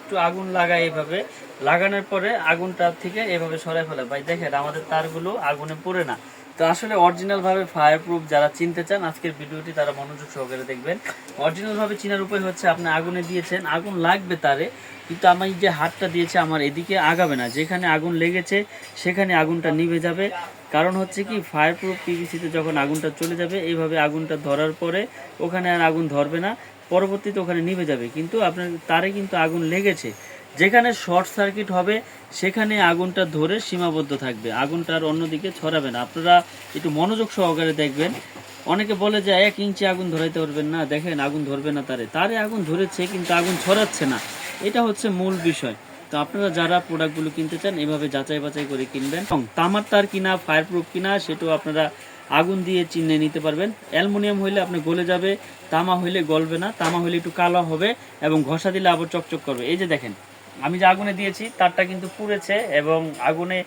একটু আগুন লাগায়, এইভাবে লাগানোর পরে আগুনটা থেকে এভাবে সরাই ফেলে। ভাই দেখেন আমাদের তারগুলো আগুনে পড়ে না। তো আসলে অরিজিনাল ভাবে ফায়ার প্রুফ যারা চিনতে চান আজকের ভিডিওটি তারা মনোযোগ সহকারে দেখবেন। অরিজিনাল ভাবে চিনার উপায় হচ্ছে, আপনি আগুনে দিয়েছেন, আগুন লাগবে তারে, কিন্তু আমি যে হাতটা দিয়েছি আমার এদিকে আগাবে না, যেখানে আগুন লেগেছে সেখানে আগুনটা নিভে যাবে। কারণ হচ্ছে কি, ফায়ার প্রুফ পিভিসিতে যখন আগুনটা চলে যাবে এইভাবে আগুনটা ধরার পরে ওখানে আর আগুন ধরবে না, পরবর্তীতে ওখানে নিভে যাবে। কিন্তু আপনার তারে কিন্তু আগুন লেগেছে, যেখানে শর্ট সার্কিট হবে সেখানে আগুনটা ধরে সীমাবদ্ধ থাকবে, আগুনটা আর অন্যদিকে ছড়াবে না। আপনারা একটু মনোযোগ সহকারে দেখবেন। অনেকে বলে যে 1 ইঞ্চি আগুন ধরাইতে পারবেন না, দেখেন আগুন ধরবে না, তারে আগুন ধরেছে কিন্তু আগুন ছড়াচ্ছে না। এটা হচ্ছে মূল বিষয়। তো আপনারা যারা প্রোডাক্টগুলো কিনতে চান এভাবে যাচাই বাছাই করে কিনবেন। এবং তামার তার কিনা ফায়ার প্রুফ কিনা সেটাও আপনারা আগুন দিয়ে চিহ্নে নিতে পারবেন। অ্যালুমিনিয়াম হইলে আপনি গলে যাবে, তামা হইলে গলবে না, তামা হইলে একটু কালো হবে এবং ঘষা দিলে আবার চকচক করবে। এই যে দেখেন আমি যে আগুনে দিয়েছি তারটা কিন্তু পুড়েছে এবং আগুনে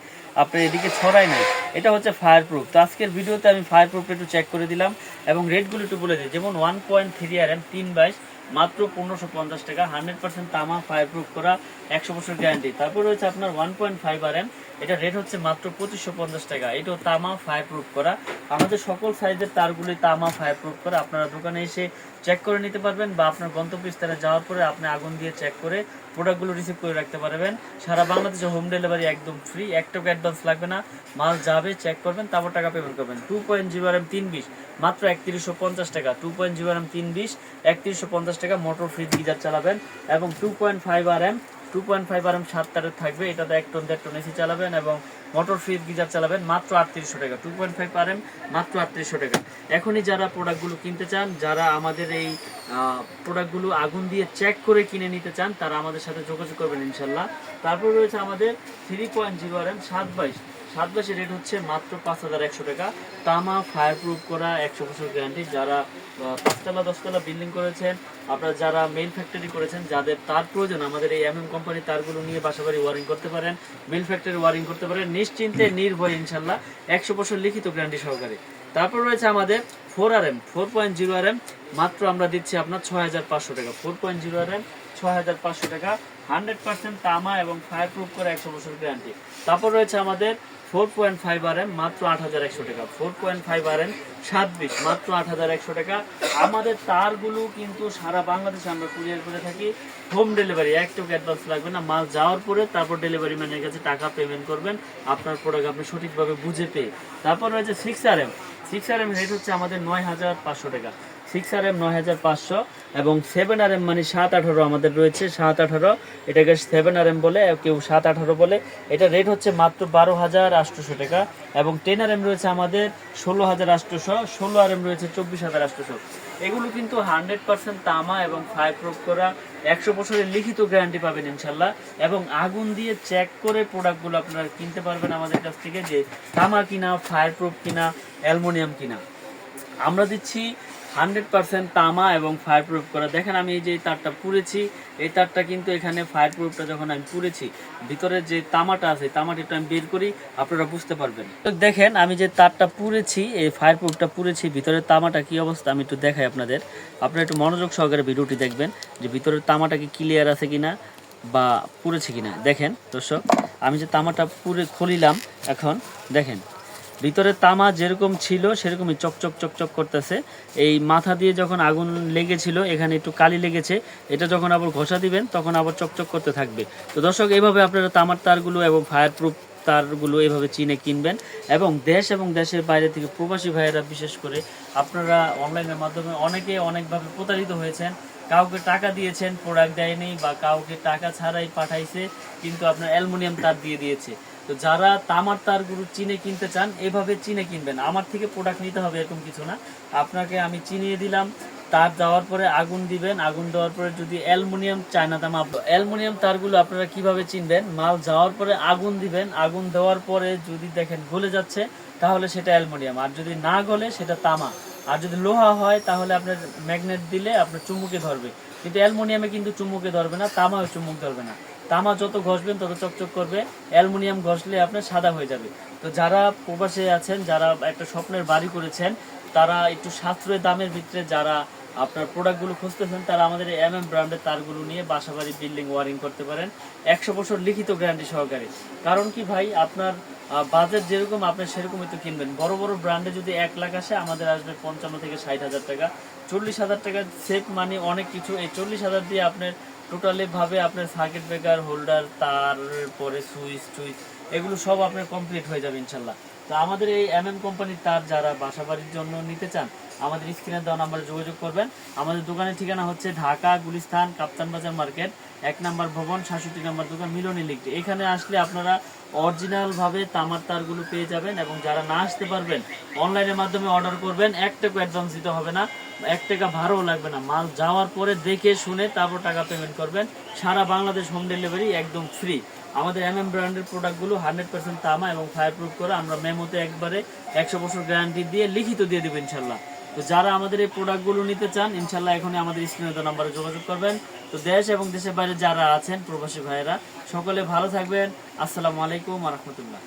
আপনার এদিকে ছড়াই নাই, এটা হচ্ছে ফায়ার প্রুফ। তো আজকের ভিডিওতে আমি ফায়ার প্রুফটা একটু চেক করে দিলাম এবং রেটগুলো একটু বলে দিই। যেমন 1.3 RM 322 মাত্র 1550 টাকা, 100% তামা, ফায়ার প্রুফ করা, 100 বছর গ্যারান্টি। তারপর রয়েছে আপনার 1.5 RM, এটা রেট হচ্ছে মাত্র 2550 টাকা, এটাও তামা, ফায়ার প্রুফ করা। আমাদের সকল সাইজের তারগুলি তামা, ফায়ার প্রুফ করা। আপনারা দোকানে এসে চেক করে নিতে পারবেন বা আপনার গন্তব্যস্থলে যাওয়ার পরে আপনি আগুন দিয়ে চেক করে প্রোডাক্টগুলো রিসিভ করে রাখতে পারবেন। সারা বাংলাদেশে হোম ডেলিভারি একদম ফ্রি, 1 টাকা অ্যাডভান্স লাগবে না। মাল যাবে, চেক করবেন, তারপর টাকা পেমেন্ট করবেন। 2.0 RM 320 মাত্র 3150 টাকা, 2.0 RM 320 3150 টাকা। মোটর ফ্রিজ গিজার চালাবেন এবং 2.5 RM 7 তারের থাকবে, এটাতে 1 টন 1.5 টন এসি চালাবেন এবং মোটর ফ্রিজ গিজার চালাবেন মাত্র 3800 টাকা। 2.5 RM মাত্র 3800 টাকা। এখনই যারা প্রোডাক্টগুলো কিনতে চান, যারা আমাদের এই প্রোডাক্টগুলো আগুন দিয়ে চেক করে কিনে নিতে চান, তারা আমাদের সাথে যোগাযোগ করবেন ইনশাল্লাহ। তারপর রয়েছে আমাদের 3.0 RM 722 রেট হচ্ছে মাত্র 5100 টাকা। তামা, ফায়ার প্রুফ করা, 100 বছর গ্যারান্টি। যারা 5তলা 10তলা বিল্ডিং করেছেন, আপনারা যারা মেইন ফ্যাক্টরি করেছেন, যাদের তার প্রয়োজন, আমাদের এই কোম্পানির তারগুলো নিয়ে বাসাবাড়ি ওয়ারিং করতে পারেন, মেইন ফ্যাক্টরি ওয়ারিং করতে পারেন নিশ্চিন্তে নির্ভয় ইনশাল্লাহ, 100 বছর লিখিত গ্যারান্টি সহকারে। তারপর রয়েছে আমাদের 4.0 RM মাত্র আমরা দিচ্ছি আপনার 6500 টাকা। 4.0 RM 6500 টাকা, 100% তামা এবং ফায়ার প্রুফ করে, 100 বছর গ্যারান্টি। তারপর রয়েছে আমাদের 4.5 RM মাত্র 8100 টাকা। 4.5 RM 720 মাত্র 8100 টাকা। আমাদের তারগুলো কিন্তু সারা বাংলাদেশে আমরা কুরিয়ার করে থাকি, হোম ডেলিভারি, 1 টাকা অ্যাডভান্স লাগবে না। মাল যাওয়ার পরে তারপর ডেলিভারি ম্যানের কাছে টাকা পেমেন্ট করবেন, আপনার প্রোডাক্ট আপনি সঠিকভাবে বুঝে পেয়ে। তারপর রয়েছে 6 RM রেট হচ্ছে আমাদের 9500 টাকা। 6 RM 9500 এবং 7 RM মানে 718 আমাদের রয়েছে, 718, এটাকে 7 RM বলে, কেউ 718 বলে। এটা রেট হচ্ছে মাত্র 12800 টাকা এবং 10 RM রয়েছে আমাদের 16800, 16 RM রয়েছে 24800। এগুলো কিন্তু 100% তামা এবং ফায়ার প্রুফ করা, 100 বছরের লিখিত গ্যারান্টি পাবেন ইনশাল্লাহ। এবং আগুন দিয়ে চেক করে প্রোডাক্টগুলো আপনারা কিনতে পারবেন আমাদের কাছ থেকে, যে তামা কিনা, ফায়ার প্রুফ কিনা, অ্যালুমিনিয়াম কিনা। আমরা দিচ্ছি 100% তামা এবং ফায়ার প্রুফ করা। দেখেন আমি এই যে তারটা পুড়েছি, এই তারটা কিন্তু এখানে ফায়ার প্রুফটা যখন আমি পুড়েছি, ভিতরে যে তামাটা আছে তামাটা একটু আমি বের করি, আপনারা বুঝতে পারবেন। তো দেখেন আমি যে তারটা পুড়েছি, এই ফায়ার প্রুফটা পুড়েছি, ভিতরের তামাটা কি অবস্থা আমি একটু দেখাই আপনাদের। আপনারা একটু মনোযোগ সহকারে ভিডিওটি দেখবেন যে ভিতরের তামাটা কি ক্লিয়ার আছে কিনা বা পুড়েছে কিনা। দেখেন দর্শক, আমি যে তামাটা পুড়ে খুলিলাম, এখন দেখেন ভিতরে তামা যেরকম ছিল সেরকমই চকচক চকচক করতেছে। এই মাথা দিয়ে যখন আগুন লেগেছিল এখানে একটু কালি লেগেছে, এটা যখন আবার ঘষা দিবেন তখন আবার চকচক করতে থাকবে। তো দর্শক, এইভাবে আপনারা তামার তারগুলো এবং ফায়ার প্রুফ তারগুলো এইভাবে চিনে কিনবেন। এবং দেশ এবং দেশের বাইরে থেকে প্রবাসী ভাইয়েরা বিশেষ করে আপনারা অনলাইনের মাধ্যমে অনেকে অনেকভাবে প্রতারিত হয়েছেন। কাউকে টাকা দিয়েছেন, প্রোডাক্ট দেয়নি, বা কাউকে টাকা ছাড়াই পাঠাইছে কিন্তু আপনার অ্যালুমিনিয়াম তার দিয়ে দিয়েছে। তো যারা তামার তারগুলো চিনে কিনতে চান এভাবে চিনে কিনবেন, আমার থেকে প্রোডাক্ট নিতে হবে এরকম কিছু না। আপনাকে আমি চিনিয়ে দিলাম, তার দেওয়ার পরে আগুন দিবেন, আগুন দেওয়ার পরে যদি অ্যালুমিনিয়াম, চায়না তামা, অ্যালুমিনিয়াম তারগুলো আপনারা কিভাবে চিনবেন, মাল যাওয়ার পরে আগুন দিবেন, আগুন দেওয়ার পরে যদি দেখেন গলে যাচ্ছে তাহলে সেটা অ্যালুমিনিয়াম, আর যদি না গলে সেটা তামা। আর যদি লোহা হয় তাহলে আপনার ম্যাগনেট দিলে আপনার চুম্বকে ধরবে, কিন্তু অ্যালুমিনিয়ামে কিন্তু চুম্বকে ধরবে না, তামাও চুম্বক ধরবে না। তামা যত ঘষবেন তত চকচক করবে, অ্যালুমিনিয়াম ঘষলে আপনার সাদা হয়ে যাবে। তো যারা প্রবাসে আছেন, যারা একটা স্বপ্নের বাড়ি করেছেন, তারা একটু সাশ্রয় দামের ভিতরে যারা আপনার প্রোডাক্টগুলো খুঁজতেছেন তারা আমাদের এই MM ব্র্যান্ডের তারগুলো নিয়ে বাসাবাড়ি বিল্ডিং ওয়ারিং করতে পারেন 100 বছর লিখিত গ্যারান্টি সহকারে। কারণ কি ভাই, আপনার বাজেট যেরকম আপনি সেরকমই তো কিনবেন। বড় বড় ব্র্যান্ডে যদি 1 লাখ আসে, আমাদের আসবে 55 থেকে 60,000 টাকা। 40,000 টাকা সেভ মানে অনেক কিছু। এই 40,000 দিয়ে আপনার টোটালি ভাবে আপনার সার্কিট ব্রেকার, হোল্ডার, তার পরে সুইচ টুইচ এগুলো সব আপনার কমপ্লিট হয়ে যাবে ইনশাল্লাহ। তো আমাদের এই MM কোম্পানির তার যারা বাসাবাড়ির জন্য নিতে চান, আমাদের স্ক্রিনে দেওয়া নাম্বারে যোগাযোগ করবেন। আমাদের দোকানের ঠিকানা হচ্ছে ঢাকা গুলিস্তান কাপ্তান বাজার মার্কেট, 1 নম্বর ভবন, 67 নম্বর দোকান, মিলনী লিখতে। এখানে আসলে আপনারা অরিজিনাল ভাবে তামার তারগুলো পেয়ে যাবেন। এবং যারা না আসতে পারবেন, অনলাইনের মাধ্যমে অর্ডার করবেন, 1 টাকা অ্যাডভান্স দিতে হবে না, 1 টাকা ভাড়াও লাগবে না। মাল যাওয়ার পরে দেখে শুনে তারপর টাকা পেমেন্ট করবেন। সারা বাংলাদেশ হোম ডেলিভারি একদম ফ্রি। আমাদের MM ব্র্যান্ডের প্রোডাক্টগুলো 100% তামা এবং ফায়ার প্রুফ করে আমরা মেমোতে একবারে 100 বছর গ্যারান্টি দিয়ে লিখিত দিয়ে দেবো ইনশাল্লাহ। তো যারা আমাদের এই প্রোডাক্টগুলো নিতে চান, ইনশাল্লাহ এখনই আমাদের স্ক্রিনে দেওয়া নাম্বারে যোগাযোগ করবেন। তো দেশ এবং দেশের বাইরে যারা আছেন প্রবাসী ভাইয়েরা, সকলে ভালো থাকবেন। আসসালামু আলাইকুম ওয়া রাহমাতুল্লাহ।